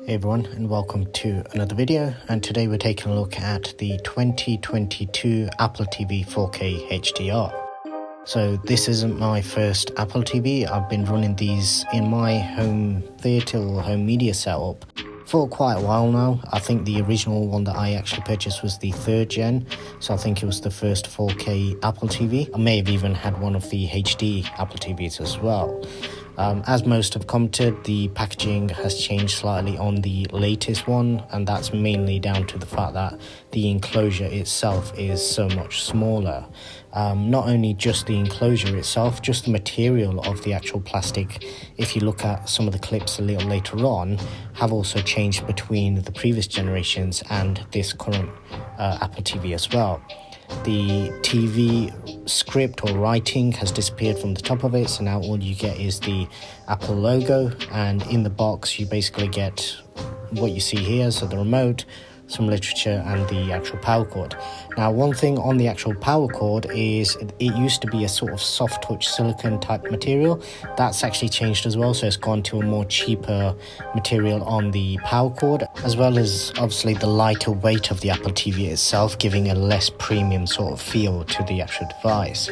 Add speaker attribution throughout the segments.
Speaker 1: Hey everyone, and welcome to another video, and today we're taking a look at the 2022 Apple TV 4K HDR. So this isn't my first Apple TV. I've been running these in my home theatre or home media setup for quite a while now. I think the original one that I actually purchased was the 3rd gen, so I think it was the first 4K Apple TV. I may have even had one of the HD Apple TVs as well. As most have commented, the packaging has changed slightly on the latest one, and that's mainly down to the fact that the enclosure itself is so much smaller. Not only just the enclosure itself, just the material of the actual plastic, if you look at some of the clips a little later on, have also changed between the previous generations and this current Apple TV as well. The TV script or writing has disappeared from the top of it, so now all you get is the Apple logo, and in the box you basically get what you see here, so the remote, some literature, and the actual power cord. Now, one thing on the actual power cord is it used to be a sort of soft touch silicone type material. That's actually changed as well, so it's gone to a more cheaper material on the power cord, as well as obviously the lighter weight of the Apple TV itself, giving a less premium sort of feel to the actual device.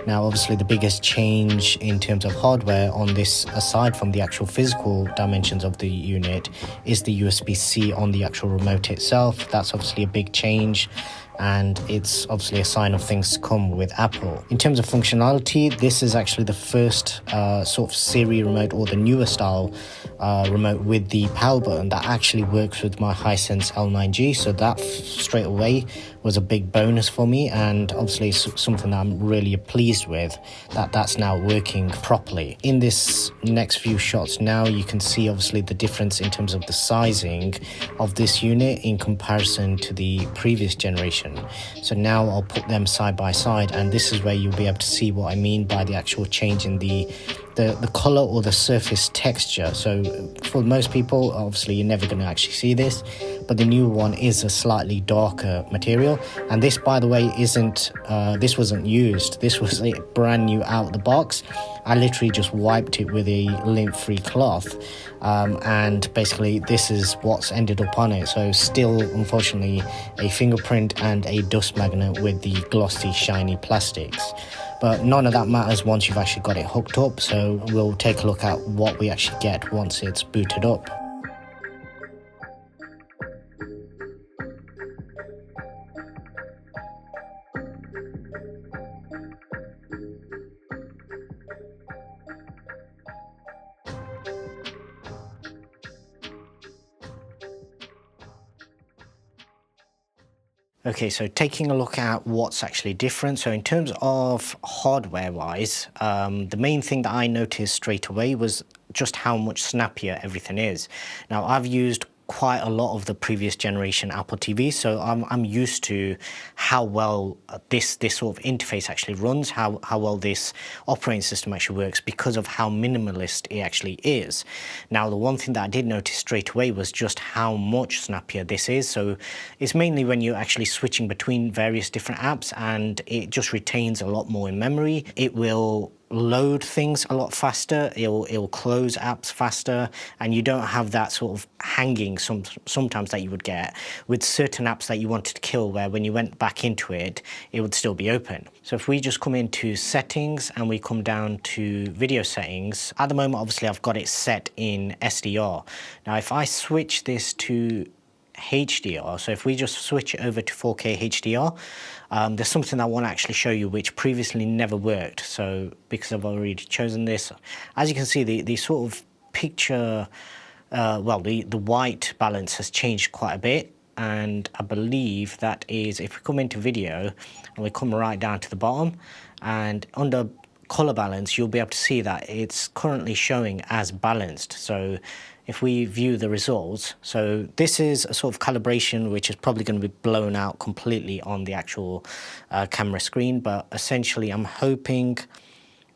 Speaker 1: Now, obviously the biggest change in terms of hardware on this, aside from the actual physical dimensions of the unit, is the USB-C on the actual remote itself. That's obviously a big change, and it's obviously a sign of things to come with Apple. In terms of functionality, this is actually the first sort of Siri remote, or the newer style remote with the power button that actually works with my Hisense L9G, so that straight away was a big bonus for me, and obviously something that I'm really pleased with, that's now working properly. In this next few shots now, you can see obviously the difference in terms of the sizing of this unit in comparison to the previous generation. So now I'll put them side by side, and this is where you'll be able to see what I mean by the actual change in the color or the surface texture. So for most people, obviously you're never going to actually see this, but the new one is a slightly darker material. And this, by the way, this wasn't used. This was brand new out of the box. I literally just wiped it with a lint-free cloth, and basically this is what's ended up on it. So still, unfortunately, a fingerprint and a dust magnet with the glossy, shiny plastics. But none of that matters once you've actually got it hooked up, so we'll take a look at what we actually get once it's booted up. Okay, so taking a look at what's actually different. So in terms of hardware-wise, the main thing that I noticed straight away was just how much snappier everything is. Now, I've used quite a lot of the previous generation Apple TV, so I'm used to how well this sort of interface actually runs, how well this operating system actually works, because of how minimalist it actually is. Now, the one thing that I did notice straight away was just how much snappier this is. So it's mainly when you're actually switching between various different apps, and it just retains a lot more in memory. It will load things a lot faster, it'll close apps faster, and you don't have that sort of hanging sometimes that you would get with certain apps that you wanted to kill, where when you went back into it, it would still be open. So if we just come into settings and we come down to video settings, at the moment obviously I've got it set in SDR. Now if I switch this to HDR, so if we just switch it over to 4K HDR, there's something I want to actually show you which previously never worked. So because I've already chosen this, as you can see, the sort of picture, the white balance has changed quite a bit, and I believe that is, if we come into video and we come right down to the bottom, and under color balance, you'll be able to see that it's currently showing as balanced. So if we view the results, so this is a sort of calibration which is probably going to be blown out completely on the actual camera screen, but essentially I'm hoping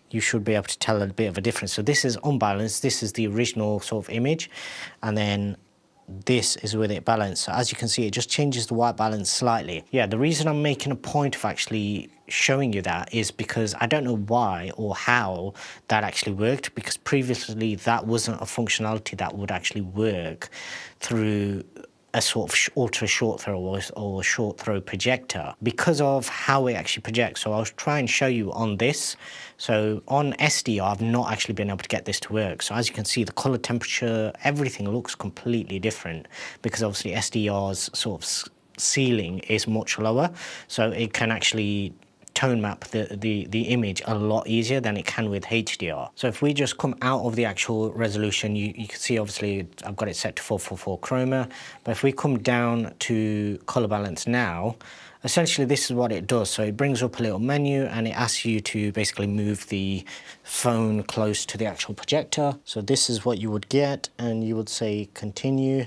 Speaker 1: you should be able to tell a bit of a difference. So this is unbalanced, this is the original sort of image, and then this is with it balanced. So as you can see, it just changes the white balance slightly. Yeah, the reason I'm making a point of actually showing you that is because I don't know why or how that actually worked, because previously that wasn't a functionality that would actually work through a sort of ultra short throw or short throw projector because of how it actually projects. So I'll try and show you on this. So on SDR, I've not actually been able to get this to work. So as you can see, the color temperature, everything looks completely different because obviously SDR's sort of ceiling is much lower. So it can actually tone map the image a lot easier than it can with HDR. So if we just come out of the actual resolution, you can see obviously I've got it set to 444 chroma, but if we come down to color balance now, essentially this is what it does. So it brings up a little menu and it asks you to basically move the phone close to the actual projector. So this is what you would get, and you would say continue.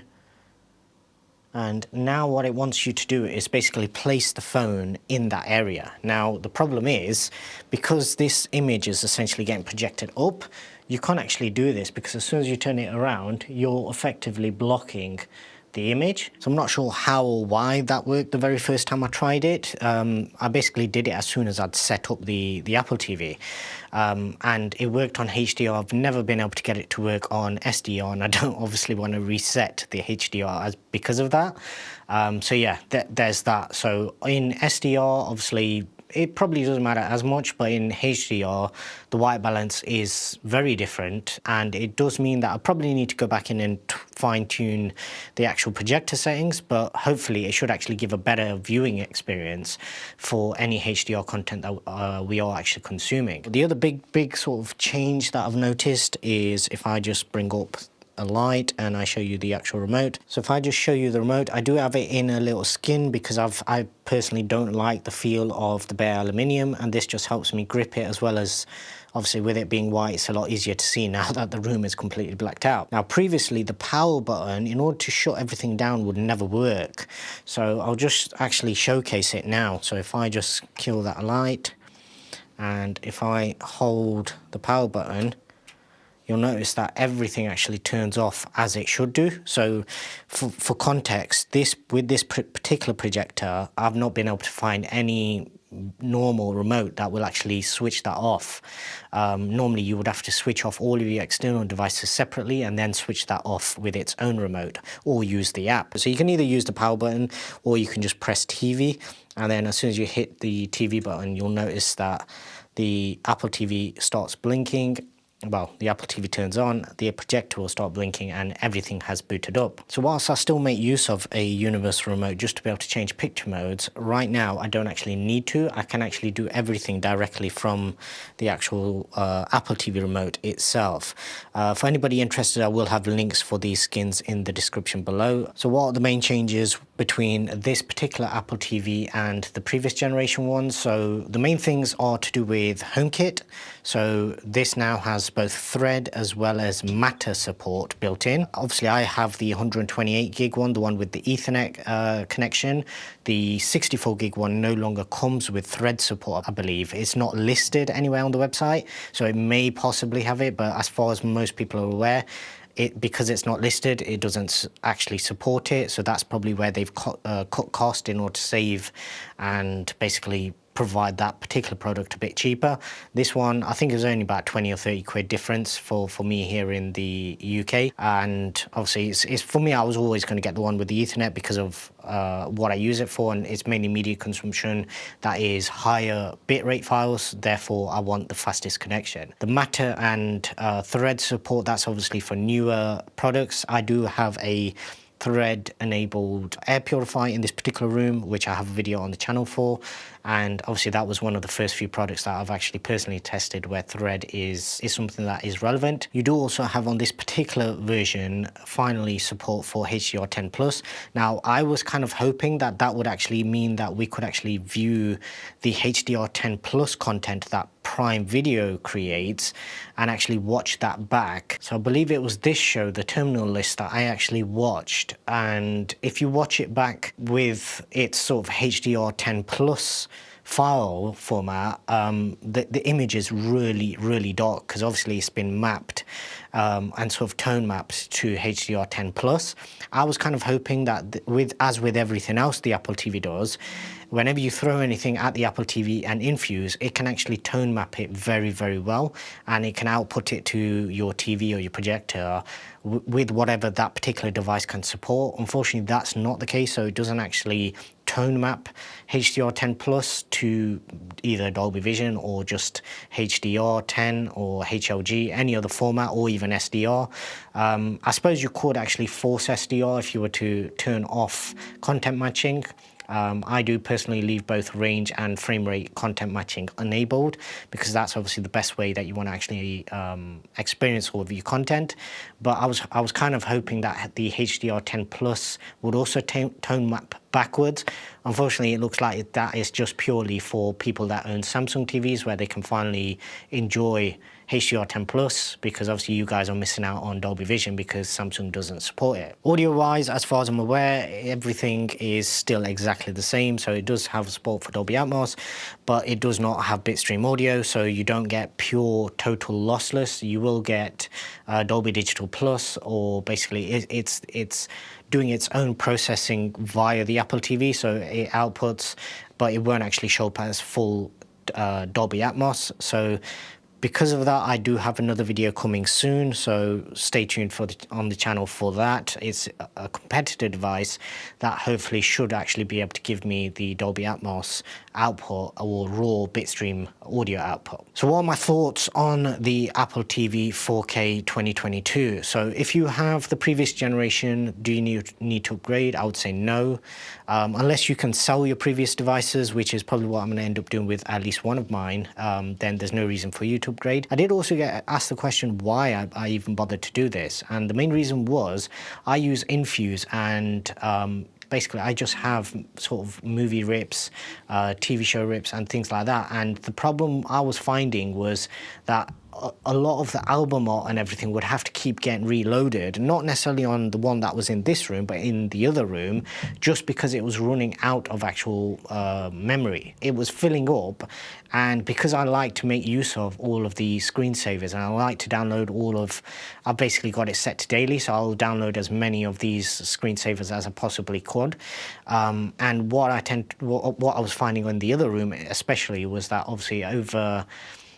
Speaker 1: And now what it wants you to do is basically place the phone in that area. Now, the problem is, because this image is essentially getting projected up, you can't actually do this because as soon as you turn it around, you're effectively blocking the image. So I'm not sure how or why that worked the very first time I tried it. I basically did it as soon as I'd set up the Apple TV. And it worked on HDR. I've never been able to get it to work on SDR, and I don't obviously want to reset the HDR because of that. So yeah, there's that. So in SDR, obviously, it probably doesn't matter as much, but in HDR, the white balance is very different, and it does mean that I probably need to go back in and fine-tune the actual projector settings, but hopefully it should actually give a better viewing experience for any HDR content that we are actually consuming. The other big sort of change that I've noticed is if I just bring up a light and I show you the actual remote. So if I just show you the remote, I do have it in a little skin because I personally don't like the feel of the bare aluminium, and this just helps me grip it, as well as obviously with it being white, it's a lot easier to see now that the room is completely blacked out. Now previously the power button, in order to shut everything down, would never work. So I'll just actually showcase it now. So if I just kill that light and if I hold the power button, you'll notice that everything actually turns off as it should do. So for context, with this particular projector, I've not been able to find any normal remote that will actually switch that off. Normally you would have to switch off all of your external devices separately and then switch that off with its own remote, or use the app. So you can either use the power button or you can just press TV, and then as soon as you hit the TV button, you'll notice that the Apple TV starts blinking. Well, the Apple TV turns on, the projector will start blinking, and everything has booted up. So whilst I still make use of a universal remote just to be able to change picture modes, right now I don't actually need to. I can actually do everything directly from the actual Apple TV remote itself. For anybody interested, I will have links for these skins in the description below. So what are the main changes between this particular Apple TV and the previous generation ones? So the main things are to do with HomeKit. So this now has both Thread as well as Matter support built in. Obviously, I have the 128 gig one, the one with the Ethernet connection. The 64 gig one no longer comes with Thread support, I believe. It's not listed anywhere on the website, so it may possibly have it, but as far as most people are aware, because it's not listed, it doesn't actually support it. So that's probably where they've cut cost in order to save and basically provide that particular product a bit cheaper. This one, I think, is only about 20 or 30 quid difference for me here in the UK. And obviously, it's for me, I was always going to get the one with the Ethernet because of what I use it for, and it's mainly media consumption that is higher bitrate files. Therefore, I want the fastest connection. The Matter and Thread support, that's obviously for newer products. I do have a Thread enabled air purifier in this particular room, which I have a video on the channel for, and obviously that was one of the first few products that I've actually personally tested where Thread is something that is relevant. You do also have on this particular version finally support for HDR10+. Now I was kind of hoping that that would actually mean that we could actually view the HDR10+ content that Prime Video creates and actually watch that back. So I believe it was this show, The Terminal List, that I actually watched, and if you watch it back with its sort of HDR10+ file format, the image is really dark because obviously it's been mapped and sort of tone mapped to HDR10 plus. I was kind of hoping that as with everything else the Apple TV does, whenever you throw anything at the Apple TV and infuse, it can actually tone map it very well, and it can output it to your TV or your projector with whatever that particular device can support. Unfortunately, that's not the case, so it doesn't actually tone map HDR10 plus to either Dolby Vision or just HDR10 or HLG, any other format, or even SDR. I suppose you could actually force SDR if you were to turn off content matching. I do personally leave both range and frame rate content matching enabled because that's obviously the best way that you want to actually experience all of your content. But I was kind of hoping that the HDR10 Plus would also tone map backwards. Unfortunately, it looks like that is just purely for people that own Samsung TVs, where they can finally enjoy HDR10 Plus, because obviously you guys are missing out on Dolby Vision because Samsung doesn't support it. Audio wise, as far as I'm aware, everything is still exactly the same. So it does have support for Dolby Atmos, but it does not have bitstream audio, so you don't get pure total lossless. You will get Dolby Digital Plus, or basically it's doing its own processing via the Apple TV, so it outputs, but it won't actually show up as full Dolby Atmos. So because of that, I do have another video coming soon, so stay tuned on the channel for that. It's a competitor device that hopefully should actually be able to give me the Dolby Atmos output or raw bitstream audio output. So what are my thoughts on the Apple TV 4K 2022? So if you have the previous generation, do you need to upgrade? I would say no. Unless you can sell your previous devices, which is probably what I'm going to end up doing with at least one of mine, then there's no reason for you to upgrade. I did also get asked the question why I even bothered to do this, and the main reason was I use Infuse, and basically I just have sort of movie rips, TV show rips and things like that, and the problem I was finding was that a lot of the album art and everything would have to keep getting reloaded, not necessarily on the one that was in this room, but in the other room, just because it was running out of actual memory. It was filling up, and because I like to make use of all of the screensavers, and I like to download I've basically got it set to daily, so I'll download as many of these screensavers as I possibly could. And what I was finding in the other room especially was that obviously over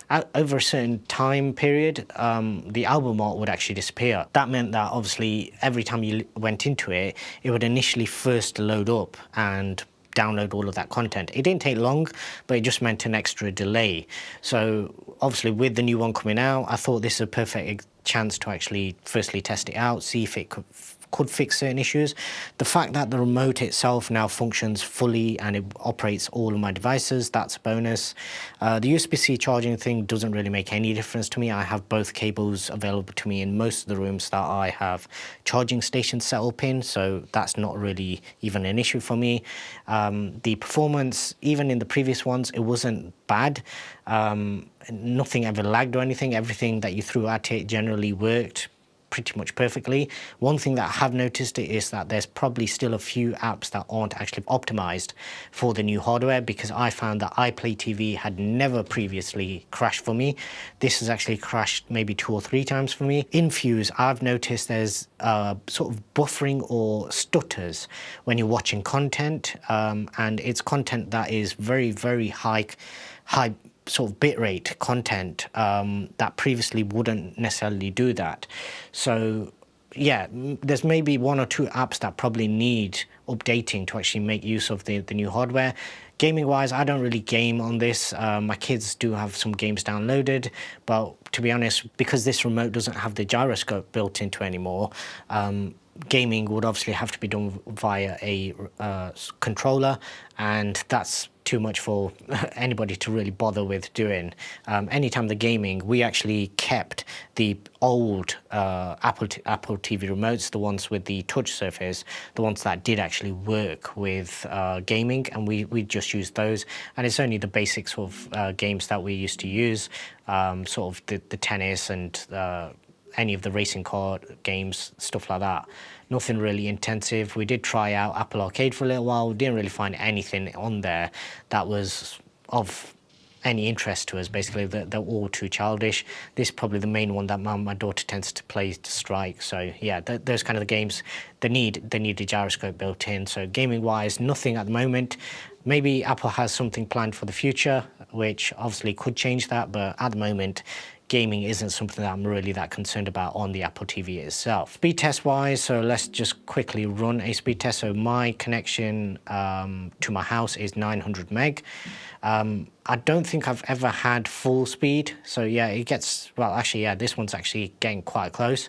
Speaker 1: a certain time period, the album art would actually disappear. That meant that obviously every time you went into it, it would initially first load up and download all of that content. It didn't take long, but it just meant an extra delay. So obviously with the new one coming out, I thought this is a perfect chance to actually firstly test it out, see if it could fix certain issues. The fact that the remote itself now functions fully and it operates all of my devices, that's a bonus. The USB-C charging thing doesn't really make any difference to me. I have both cables available to me in most of the rooms that I have charging stations set up in, so that's not really even an issue for me. The performance, even in the previous ones, it wasn't bad. Nothing ever lagged or anything. Everything that you threw at it generally worked pretty much perfectly. One thing that I have noticed is that there's probably still a few apps that aren't actually optimized for the new hardware, because I found that appletv had never previously crashed for me. This has actually crashed maybe 2 or 3 times for me. Infuse, I've noticed there's sort of buffering or stutters when you're watching content, and it's content that is very high sort of bitrate content that previously wouldn't necessarily do that. So yeah, there's maybe 1 or 2 apps that probably need updating to actually make use of the new hardware. Gaming wise, I don't really game on this. My kids do have some games downloaded, but to be honest, because this remote doesn't have the gyroscope built into anymore, gaming would obviously have to be done via a controller, and that's too much for anybody to really bother with doing. Anytime the gaming, we actually kept the old Apple TV remotes, the ones with the touch surface, the ones that did actually work with gaming, and we just used those. And it's only the basic sort of games that we used to use, sort of the tennis and any of the racing car games, stuff like that. Nothing really intensive. We did try out Apple Arcade for a little while. We didn't really find anything on there that was of any interest to us. Basically, they're all too childish. This is probably the main one that my daughter tends to play, to strike. So yeah, those kind of the games, they need a gyroscope built in. So gaming wise, nothing at the moment. Maybe Apple has something planned for the future, which obviously could change that, but at the moment, gaming isn't something that I'm really that concerned about on the Apple TV itself. Speed test wise, so let's just quickly run a speed test. So my connection to my house is 900 meg. I don't think I've ever had full speed. So yeah, it gets, well, actually, yeah, this one's actually getting quite close.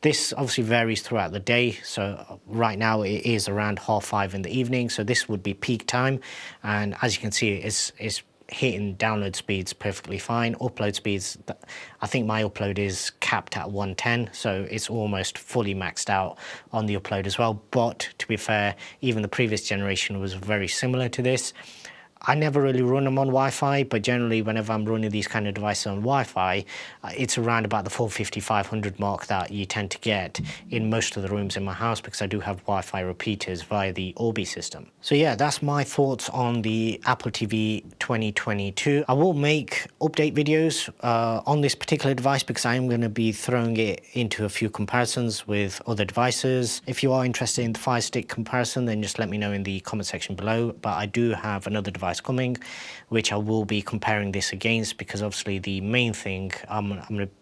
Speaker 1: This obviously varies throughout the day. So right now it is around 5:30 in the evening. So this would be peak time. And as you can see, it's hitting download speeds perfectly fine. Upload speeds, I think my upload is capped at 110, so it's almost fully maxed out on the upload as well. But to be fair, even the previous generation was very similar to this. I never really run them on Wi-Fi, but generally whenever I'm running these kind of devices on Wi-Fi, it's around about the 450, 500 mark that you tend to get in most of the rooms in my house, because I do have Wi-Fi repeaters via the Orbi system. So yeah, that's my thoughts on the Apple TV 2022. I will make update videos on this particular device, because I am going to be throwing it into a few comparisons with other devices. If you are interested in the Fire Stick comparison, then just let me know in the comment section below. But I do have another device coming, which I will be comparing this against, because obviously the main thing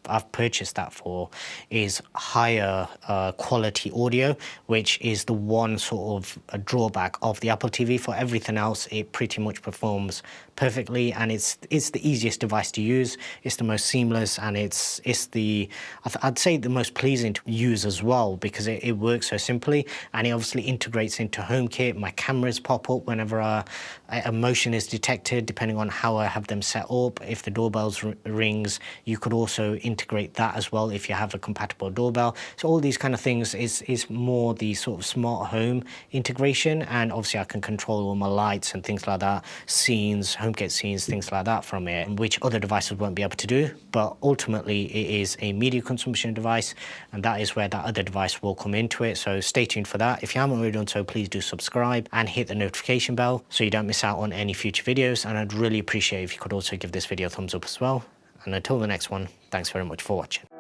Speaker 1: I've purchased that for is higher quality audio, which is the one sort of a drawback of the Apple TV. For everything else, it pretty much performs perfectly, and it's the easiest device to use. It's the most seamless, and it's the I'd say the most pleasing to use as well, because it works so simply, and it obviously integrates into HomeKit. My cameras pop up whenever a motion is detected, depending on how I have them set up. If the doorbell rings, you could also integrate that as well if you have a compatible doorbell. So all these kind of things is more the sort of smart home integration, and obviously I can control all my lights and things like that, scenes, HomeKit scenes, things like that from it, which other devices won't be able to do. But ultimately it is a media consumption device, and that is where that other device will come into it. So stay tuned for that. If you haven't already done so, please do subscribe and hit the notification bell so you don't miss out on any future videos. And I'd really appreciate if you could also give this video a thumbs up as well. And until the next one, thanks very much for watching.